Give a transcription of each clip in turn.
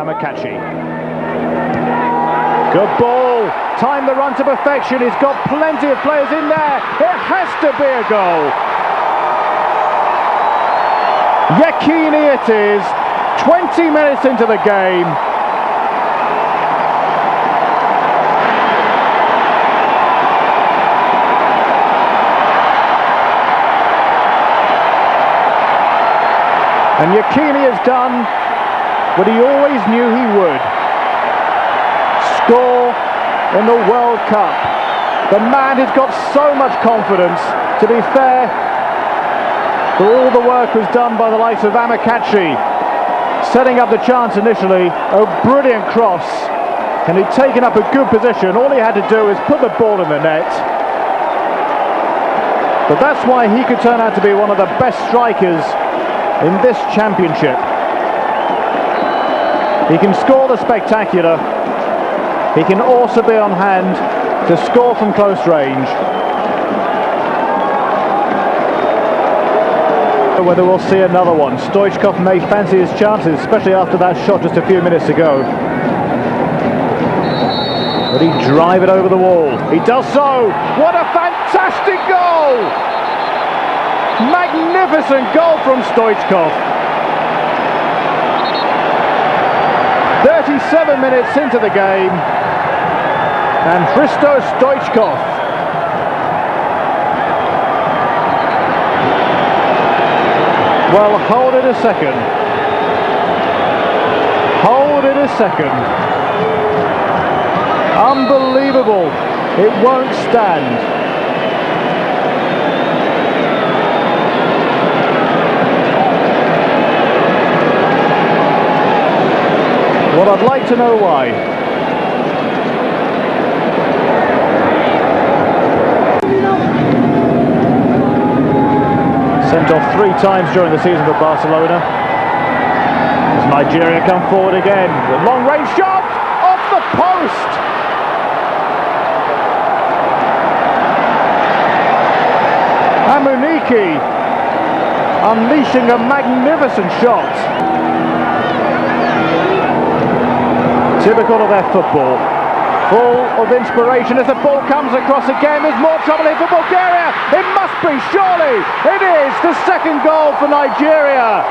Amokachi. Good ball. Time the run to perfection. He's got plenty of players in there. It has to be a goal. Yekini it is. 20 minutes into the game. And Yekini has done what he always knew he would. Score in the World Cup. The man has got so much confidence. To be fair, all the work was done by the likes of Amokachi, setting up the chance initially. A brilliant cross, and he'd taken up a good position. All he had to do is put the ball in the net. But that's why he could turn out to be one of the best strikers in this championship. He can score the spectacular. He can also be on hand to score from close range. Whether we'll see another one. Stoichkov may fancy his chances, especially after that shot just a few minutes ago. But he drive it over the wall. He does so. What a fantastic goal! Magnificent goal from Stoichkov. 37 minutes into the game, and Hristo Stoichkov well, hold it a second. Hold it a second. Unbelievable. It won't stand. Well, I'd like to know why. Sent off 3 times during the season for Barcelona. As Nigeria come forward again. The long-range shot off the post. Amunike unleashing a magnificent shot. Typical of their football. Full of inspiration as the ball comes across again. There's more trouble here for Bulgaria. It must be, surely. It is the second goal for Nigeria.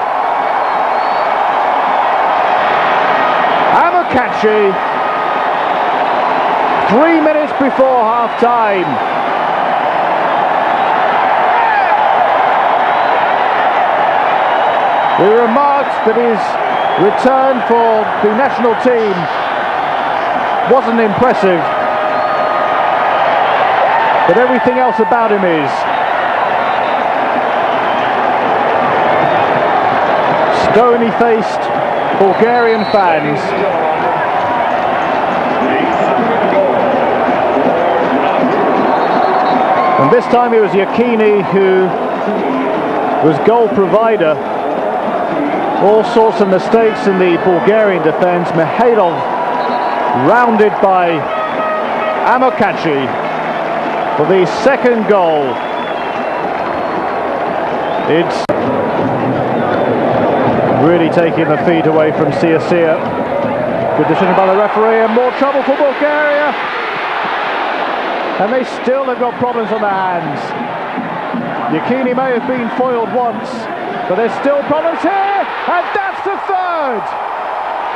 Amokachi. 3 minutes before half-time. We remarked that his return for the national team wasn't impressive, but everything else about him is. Stony-faced Bulgarian fans. And this time it was Yekini who was goal provider. All sorts of mistakes in the Bulgarian defence. Mikhailov rounded by Amokachi for the second goal. It's really taking the feet away from Sia. Good decision by the referee, and more trouble for Bulgaria. And they still have got problems on their hands. Yekini may have been foiled once, but there's still problems here, and that's the third.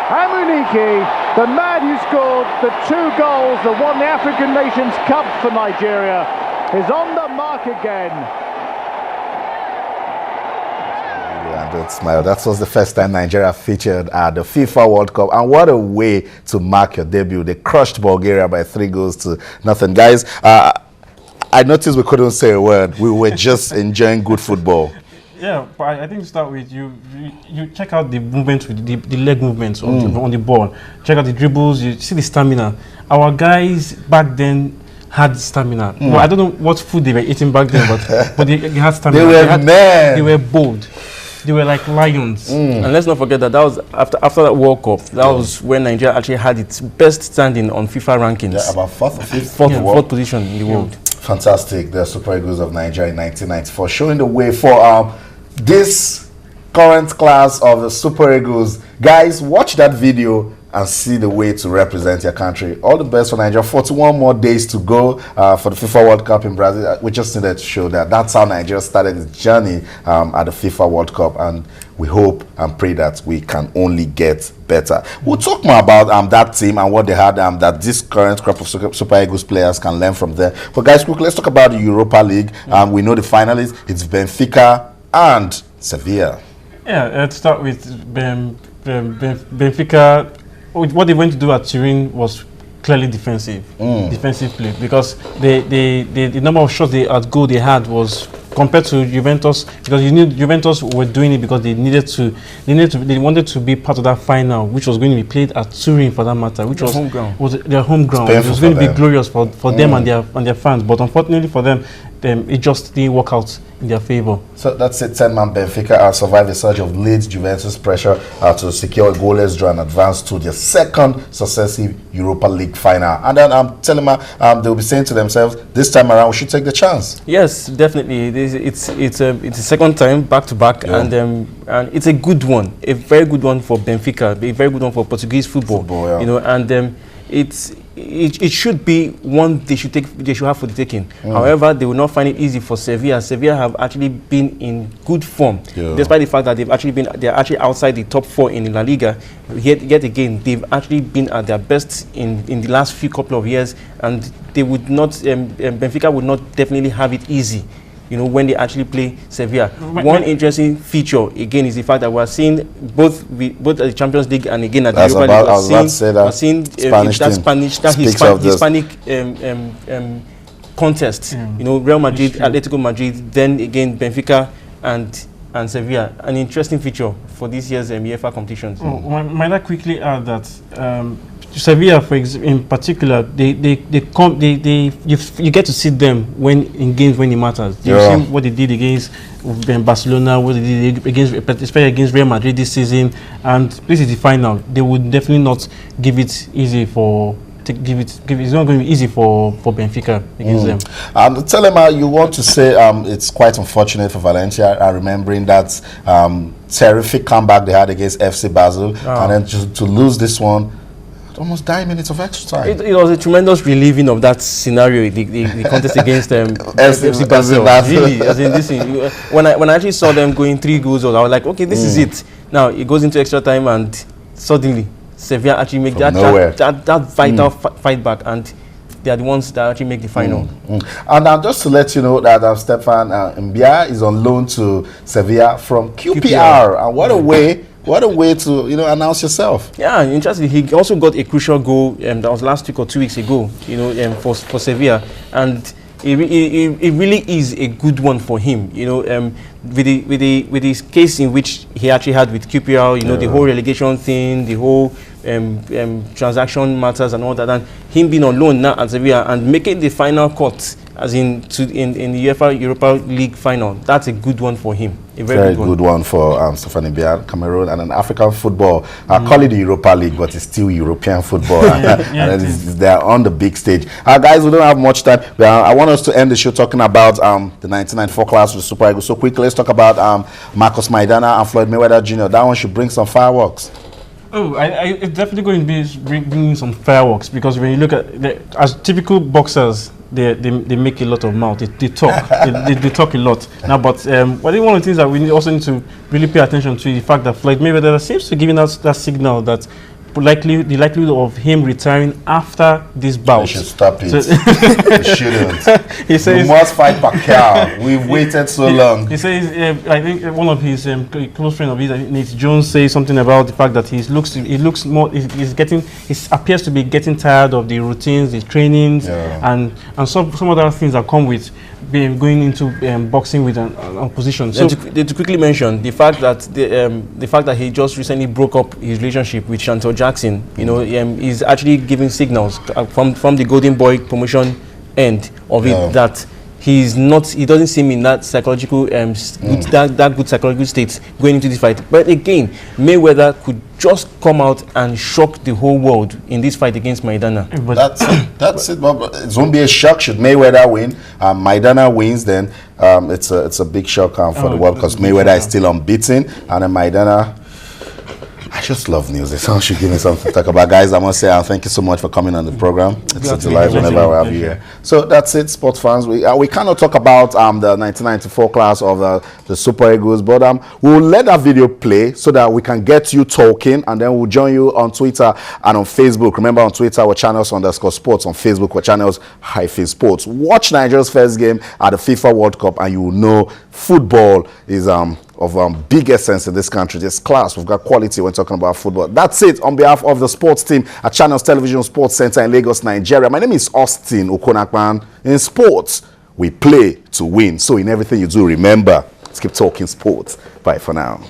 Amunike, the man who scored the 2 goals that won the African Nations Cup for Nigeria, is on the mark again. And don't smile. That was the first time Nigeria featured at the FIFA World Cup, and what a way to mark your debut. They crushed Bulgaria by 3-0. Guys, I noticed we couldn't say a word. We were just enjoying good football. Yeah, but I think to start with, you check out the movements, with the leg movements on the ball. Check out the dribbles. You see the stamina. Our guys back then had stamina. Well, I don't know what food they were eating back then, but they had stamina. They were men. They were bold. They were like lions. And let's not forget that was after that World Cup. That was when Nigeria actually had its best standing on FIFA rankings. Yeah, about 4th or 5th. Fourth position in the world. Fantastic. The Super Eagles of Nigeria in 1994 showing the way for this current class of the Super Eagles. Guys, watch that video and see the way to represent your country. All the best for Nigeria. 41 more days to go for the FIFA World Cup in Brazil. We just needed to show that. That's how Nigeria started its journey at the FIFA World Cup, and we hope and pray that we can only get better. We'll talk more about that team and what they had that this current crop of Super Eagles players can learn from there. But guys, quickly, let's talk about the Europa League. We know the finalists. It's Benfica and Sevilla. Yeah, let's start with Benfica. What they went to do at Turin was clearly defensive play, because the number of shots at goal they had was compared to Juventus, because you knew Juventus were doing it because they wanted to be part of that final, which was going to be played at Turin for that matter, which was their home ground. It was going to be glorious for them and their fans, but unfortunately for them, it just didn't work out in their favor. So that's it. 10-man Benfica survived a surge of Leeds Juventus pressure to secure a goalless draw and advance to their second successive Europa League final. And then I'm telling them they'll be saying to themselves, this time around we should take the chance. Yes, definitely. It's a second time back to back, and it's a good one, a very good one for Benfica, a very good one for Portuguese football. You know, and it should be one they should have for the taking. However, they will not find it easy for Sevilla. Sevilla have actually been in good form, despite the fact that they're actually outside the top 4 in La Liga. Yet again, they've actually been at their best in the last few couple of years, and they would not. Benfica would not definitely have it easy, you know, when they actually play Sevilla. One interesting feature again is the fact that we're seeing both at the Champions League and again at the Europa League. We're seeing Hispanic contest. You know, Real Madrid, Atletico Madrid, then again Benfica and Sevilla. An interesting feature for this year's UEFA competitions. Might I quickly add that Sevilla, in particular, you get to see them in games when it matters. You've seen what they did against Barcelona, what they did especially against Real Madrid this season, and this is the final. They would definitely not give it easy for. It's not going to be easy for Benfica against them. Tell them you want to say it's quite unfortunate for Valencia, remembering that terrific comeback they had against FC Basel, and then to lose this one. Almost 9 minutes of extra time. It was a tremendous relieving of that scenario, the contest against FC Basel. Really, as in this, when I actually saw them going 3 goals, I was like, okay, this is it. Now it goes into extra time, and suddenly Sevilla actually make that vital fight back, and they are the ones that actually make the final. And just to let you know that Stefan Mbia is on loan to Sevilla from QPR. And what a way! What a way to announce yourself. Yeah, interesting. He also got a crucial goal that was last week or 2 weeks ago. For Sevilla, and it really is a good one for him. With his case in which he actually had with QPR. The whole relegation thing, the whole transaction matters and all that, and him being on loan now at Sevilla and making the final cut, as in the UEFA Europa League final. That's a good one for him. A very good one for Stefan Mbia, Cameroon, and an African football. I call it the Europa League, but it's still European football. And they're on the big stage. Guys, we don't have much time. I want us to end the show talking about the 1994 class with Super Eagles. So quickly, let's talk about Marcus Maidana and Floyd Mayweather Jr. That one should bring some fireworks. It's definitely going to be bringing some fireworks, because when you look at as typical boxers, they make a lot of mouth. They talk. they talk a lot now. But I think one of the things that we also need to really pay attention to is the fact that Floyd Mayweather seems to be giving us that signal that the likelihood of him retiring after this bout. You should stop it. You shouldn't. He says, you must fight Pacquiao. We've waited so long. He says, I think one of his close friends of his, Nate Jones, says something about the fact that he appears to be getting tired of the routines, the trainings, and some other things that come with going into boxing with an opposition. So to quickly mention the fact that he just recently broke up his relationship with Chantel Jackson, is actually giving signals from the Golden Boy promotion end of it that he doesn't seem in that psychological that good psychological state going into this fight. But again, Mayweather could just come out and shock the whole world in this fight against Maidana. But That's it. But it won't be a shock should Mayweather win. Maidana wins, then it's a big shock for the world, because Mayweather is still unbeaten, and then Maidana. I just love news. Someone should give me something to talk about. Guys, I must say thank you so much for coming on the program. It's a delight whenever we have you here. So that's it, sports fans. We cannot talk about the 1994 class of the Super Eagles, but we'll let that video play so that we can get you talking, and then we'll join you on Twitter and on Facebook. Remember, on Twitter, we're channels_sports. On Facebook, we're channels-sports. Watch Nigeria's first game at the FIFA World Cup, and you will know football is of big essence in this country. This class, we've got quality when talking about football. That's it on behalf of the sports team at Channels Television Sports Center in Lagos, Nigeria. My name is Austin Okonakpan. In sports, we play to win. So in everything you do, remember, let's keep talking sports. Bye for now.